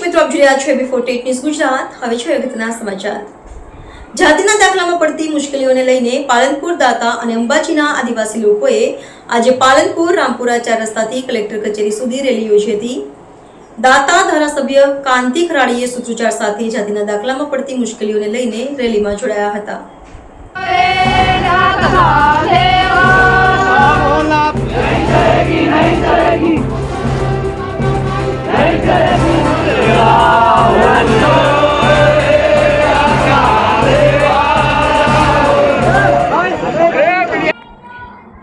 મિત્રો, આપ જોઈ રહ્યા છો AB48 ન્યૂઝ ગુજરાત। હવે છે અગત્યના સમાચાર। જાતિના દાખલામાં પડતી મુશ્કેલીઓને લઈને પાલનપુર, દાતા અને અંબાજીના આદિવાસી લોકોએ આજે પાલનપુર રામપુરા 4 રસ્તાથી કલેક્ટર કચેરી સુધી રેલી યોજી હતી। દાતા ધારાસભ્ય કાંતિ ખરાડીએ સૂત્રોચ્ચાર સાથે જાતિના દાખલામાં પડતી મુશ્કેલીઓને લઈને રેલીમાં જોડાયા હતા।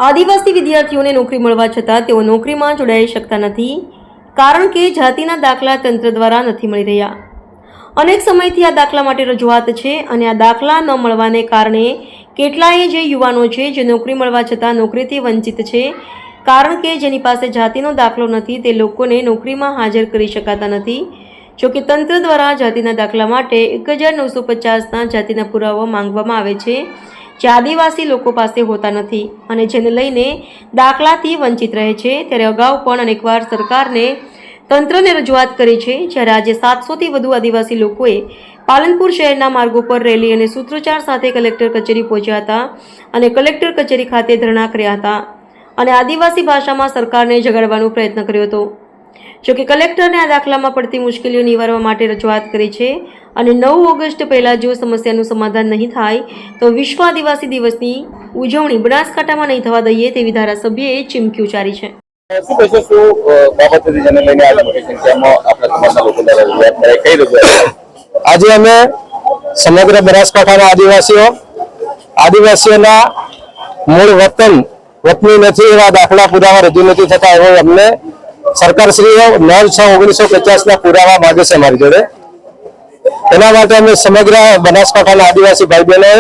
આદિવાસી વિદ્યાર્થીઓને નોકરી મળવા છતાં તેઓ નોકરીમાં જોડાઈ શકતા નથી, કારણ કે જાતિના દાખલા તંત્ર દ્વારા નથી મળી રહ્યા। અનેક સમયથી આ દાખલા માટે રજૂઆત છે અને આ દાખલા ન મળવાને કારણે કેટલાય જે યુવાનો છે જે નોકરી મળવા છતાં નોકરીથી વંચિત છે, કારણ કે જેની પાસે જાતિનો દાખલો નથી તે લોકોને નોકરીમાં હાજર કરી શકાતા નથી। જોકે તંત્ર દ્વારા જાતિના દાખલા માટે 1950ના જાતિના પુરાવા માંગવામાં આવે છે, જે આદિવાસી લોકો પાસે હોતા નથી અને જેને લઈને દાખલાથી વંચિત રહે છે। ત્યારે અગાઉ પણ અનેકવાર સરકારને તંત્રને રજૂઆત કરી છે, જ્યારે આજે 700થી વધુ આદિવાસી લોકોએ પાલનપુર શહેરના માર્ગો પર રેલી અને સૂત્રોચ્ચાર સાથે કલેક્ટર કચેરી પહોંચ્યા હતા અને કલેક્ટર કચેરી ખાતે ધરણા કર્યા હતા અને આદિવાસી ભાષામાં સરકારને જગાડવાનો પ્રયત્ન કર્યો હતો। જોકે કલેક્ટરને આ દાખલામાં પડતી મુશ્કેલીઓ નિવારવા માટે રજૂઆત કરી છે અને 9 ઓગસ્ટ પહેલાં જો સમસ્યાનું સમાધાન નહીં થાય તો વિશ્વ આદિવાસી દિવસની ઉજવણી બનાસકાંઠામાં નહીં થવા દઈએ તેવી ધારાસભ્યએ ચીમકી ઉચ્ચારી છે। આજે અમે સમગ્ર બનાસકાંઠાના આદિવાસીઓના મૂળ વતની નથી એવા દાખલા પુરાવા રજૂ નથી થતા એવો અમને સરકારશ્રીએ 9/6/1950ના પુરાવા માંગે છે અમારી જોડે। એના માટે અમે સમગ્ર બનાસકાંઠાના આદિવાસી ભાઈ બહેનોએ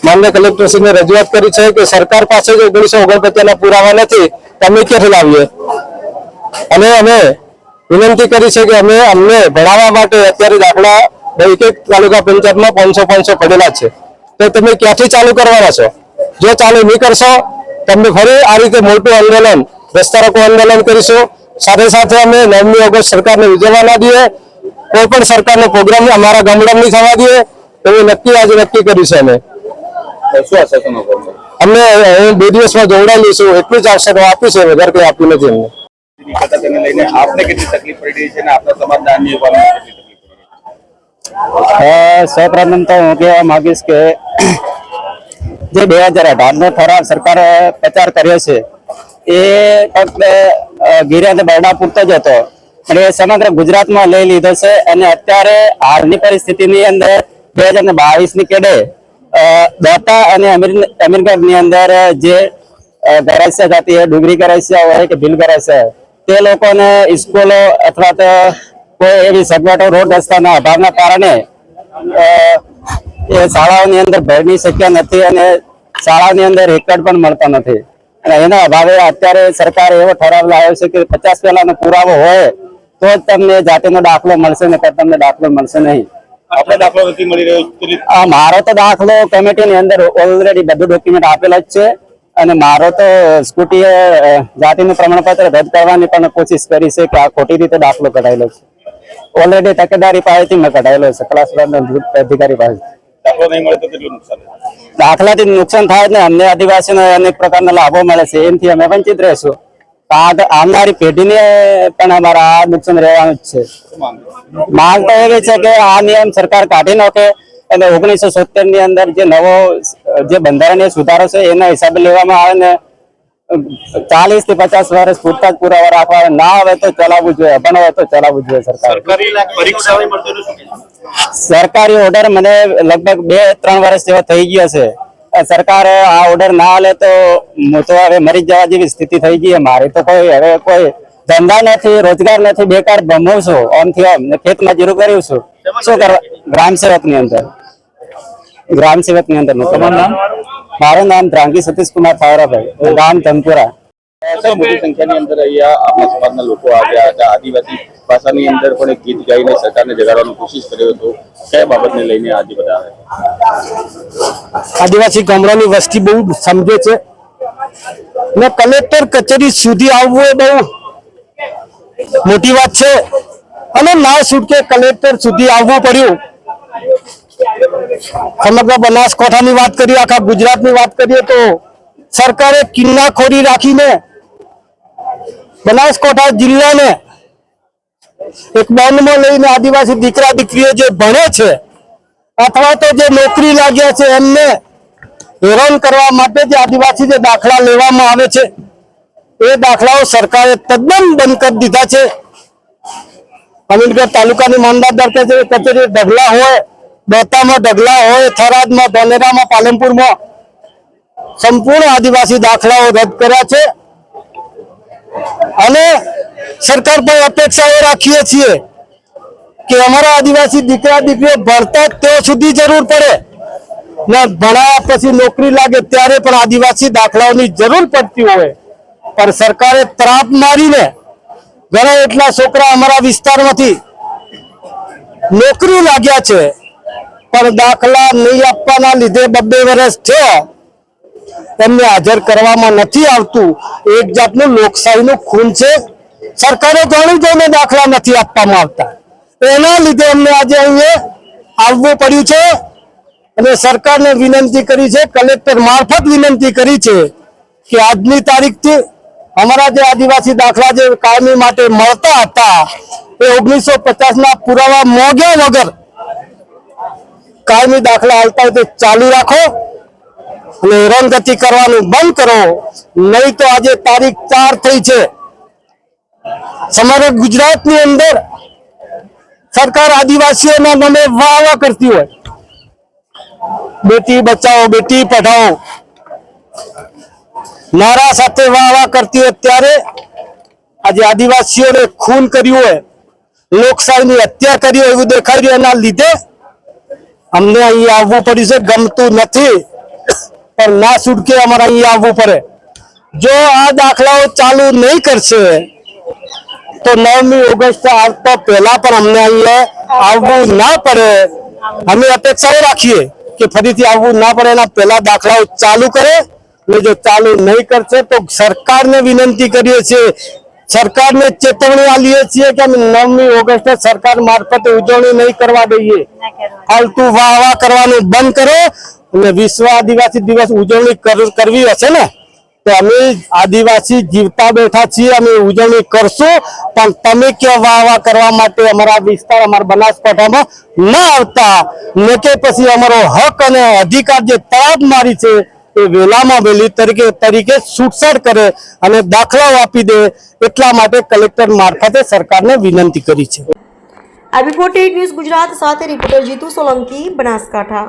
માનનીય કલેક્ટરશ્રીને રજૂઆત કરી છે કે સરકાર પાસે જો 1949ના પુરાવા નથી તો અમે ક્યાંથી લાવીએ, અને અમે વિનંતી કરી છે કે અમને ભણાવવા માટે અત્યારે દાખલા એક તાલુકા પંચાયતમાં 500 પડેલા છે, તો તમે ક્યાંથી ચાલુ કરવાના છો? જો ચાલુ નહીં કરશો તમને ફરી આ રીતે મોટું આંદોલન, રસ્તા રોકો આંદોલન કરીશું। સાથે સાથે અમે 9મી ઓગસ્ટ સરકારને ઉજવવા ના દઈએ, કોઈ પણ સરકારનો પ્રોગ્રામ અમારા ગામડામાં નહીં થવા દઈએ એવું આજે નક્કી કર્યું છે। અમે 2 દિવસમાં જોડાઈ લઈશું એટલું જ આશ્વાસન આપ્યું છે, વધારે કંઈ આપ્યું નથી અમને। સૌપ્રથમ તો હું કહેવા માંગીશ કે જે 2018નો ઠરાવ સરકારે પ્રચાર કર્યો છે એ ફક્ત ગીર અને બરડા પૂરતો જ હતો, અને એ સમગ્ર ગુજરાતમાં લઈ લીધો છે। અને અત્યારે હાલની પરિસ્થિતિની અંદર 2022ની કેડે દાતા અને અમીરગઢની અંદર જે ગરાસિયા જાતિ ડુંગરી ગરાસિયા હોય કે ભીલ ગરાસિયા તે લોકોને સ્કૂલો અથવા તો કોઈ એવી સગવડો રોડ રસ્તાના અભાવના કારણે એ શાળાઓની અંદર ભણી શક્યા નથી અને શાળાની અંદર રેકર્ડ પણ મળતા નથી। અને એના અભાવે અત્યારે સરકારે એવો ઠરાવ લાવ્યો છે કે 50 પહેલાનો પુરાવો હોય તો જ તમને જાતિનો દાખલો મળશે, ને તમને દાખલો મળશે નહીં। મારો તો દાખલો કમિટીની અંદર ઓલરેડી બધું ડોક્યુમેન્ટ આપેલા જ છે, અને મારો તો સ્કૂટીએ જાતિનું પ્રમાણપત્ર રદ કરવાની પણ કોશિશ કરી છે કે આ ખોટી રીતે દાખલો કઢાયેલો છે। ઓલરેડી તકેદારી પાસેથી મેં કઢાયેલો છે, ક્લાસ 1 અધિકારી પાસે। દાખલાથી નુકસાન થાય ને અમને આદિવાસીને અનેક પ્રકારના લાભો મળે છે, એનાથી અમે વંચિત રહેશું। આવનારી પેઢીને પણ અમારા આ નુકસાન રહેવાનું જ છે। માંગ તો એવી છે કે આ નિયમ સરકાર કાઢી નાખે અને 1970ની અંદર જે નવો જે બંધારણીય સુધારો છે એના હિસાબે લેવામાં આવે ને 40 થી 50 વર્ષ પૂરતા જ પુરાવા રાખવા, ના આવે તો ચલાવવું જોઈએ, અભણ હોય તો ચલાવવું જોઈએ। સરકારી ઓર્ડર મને લગભગ 2-3 વર્ષ જેવો થઈ ગયો છે। સરકાર આ ઓર્ડર ના લે તો હું તો હવે મરી જવા જેવી સ્થિતિ થઈ ગઈ। મારે તો હવે કોઈ ધંધા નથી, રોજગાર નથી, બેકાર ભમું છું આમથી આમ, ખેત મજૂરી કર્યું છું। શું કરવા? ગ્રામ સેવકની અંદર મારું નામ ધ્રાંગી સતીશ કુમાર થાવરાભાઈ, ગામ ધનપુરા। મોટી સંખ્યાની અંદર અહીંયા આપણા સમાજના લોકો આવ્યા હતા। આદિવાસી ભાષાની અંદર પણ એક ગીત ગાઈને સરકારને જગાડવાની કોશિશ કર્યો હતો, કયા બાબતને લઈને આજે બધા આવ્યા? આદિવાસી ગામડાની વસ્તી બહુ સમજે છે ને કલેક્ટર કચેરી સુધી આવવું એ બહુ મોટી વાત છે। અને ના છૂટકે કલેક્ટર સુધી આવવું પડ્યું. સમગ્ર બનાસકાંઠાની વાત કરીએ, આખા ગુજરાતની વાત કરીએ તો સરકારે કિન્નાખોરી રાખીને બનાસકાંઠા જિલ્લાને એક બંધમાં લઈને આદિવાસી દીકરા દીકરીઓ જે ભણે છે અથવા તો જે નોકરી લાગ્યા છે એમને હેરાન કરવા માટે જે આદિવાસી જે દાખલા લેવામાં આવે છે એ દાખલાઓ સરકારે તદ્દન બંધ કરી દીધા છે. અમીરગઢ તાલુકાની મામલતદાર કચેરી ઢગલા હોય, દોતામાં ઢગલા હોય, થરાદમાં, ધાનેરામાં, પાલનપુરમાં સંપૂર્ણ આદિવાસી દાખલાઓ રદ કર્યા છે. અને સરકાર પર અપેક્ષાઓ રાખીએ છીએ કે અમારા આદિવાસી દીકરા દીકરીઓ ભણતા ત્યાં સુધી જરૂર પડે ને ભણ્યા પછી નોકરી લાગે ત્યારે પણ આદિવાસી દાખલાઓની જરૂર પડતી હોય, પણ સરકારે ત્રાપ મારીને ઘણા એટલા છોકરા અમારા વિસ્તારમાંથી નોકરી લાગ્યા છે પણ દાખલા નહીં આપવાના લીધે 2 વર્ષ થયા એમને હાજર કરવામાં નથી આવતું. એક જાતનું લોકશાહીનું ખૂન છે. સરકારે જાણી જોઈને દાખલા નથી આપવામાં આવતા, એના લીધે અમને આજે અહીંયા આવવું પડ્યું છે. અને સરકારને વિનંતી કરી છે, કલેક્ટર મારફત વિનંતી કરી છે કે આજની તારીખથી અમારા જે આદિવાસી દાખલા જે કાયમી માટે મળતા હતા એ 1950ના પુરાવા મોગ્યા વગર કાયમી દાખલા હાલતા હોય તો ચાલુ રાખો અને હેરાનગતિ કરવાનું બંધ કરો. નહીં તો આજે તારીખ 4 થઈ છે, સમગ્ર ગુજરાતની અંદર સરકાર આદિવાસીઓના નામે વાહ કરતી હોય, બેટી બચાવો બેટી પઢાઓ નારા સાથે વાહ કરતી હોય, ત્યારે આજે આદિવાસીઓને ખૂન કર્યું હોય, લોકશાહીની હત્યા કરી હોય એવું દેખાઈ રહ્યું. એના લીધે અમને અહીં આવવું પડ્યું છે. ગમતું નથી પણ ના છૂટકે અમારે અહીં આવવું પડે. જો આ દાખલાઓ ચાલુ નહીં કરશે તો 9મી ઓગસ્ટ આવતા પહેલા પણ અમને અહીંયા આવવું ના પડે. અમે અપેક્ષાઓ રાખીએ કે ફરીથી આવવું ના પડે, એના પહેલા દાખલાઓ ચાલુ કરે. ને જો ચાલુ નહીં કરશે તો સરકારને વિનંતી કરીએ છીએ, સરકારને ચેતવણી આપીએ છીએ કે અમે 9મી ઓગસ્ટે સરકાર મારફતે ઉજવણી નહીં કરવા દઈએ. ફાલતુ વાહ કરવાનું બંધ કરો અને વિશ્વ આદિવાસી દિવસ ઉજવણી કરવી હશે ને તો અમે આદિવાસી જીવતા બેઠા છીએ, અમે ઉજવણી કરશું. પણ તમે કે વાહ કરવા માટે અમારા વિસ્તાર અમારા બનાસકાંઠામાં ના આવતા ને કે પછી અમારો હક અને અધિકાર જે તરાપ મારી છે એ વહેલામાં વહેલી તરીકે છૂટછાટ કરે અને દાખલાઓ આપી દે, એટલા માટે કલેક્ટર મારફતે સરકારને વિનંતી કરી છે. IB48 ન્યૂઝ ગુજરાત સાથે રિપોર્ટર જીતુ સોલંકી, બનાસકાંઠા.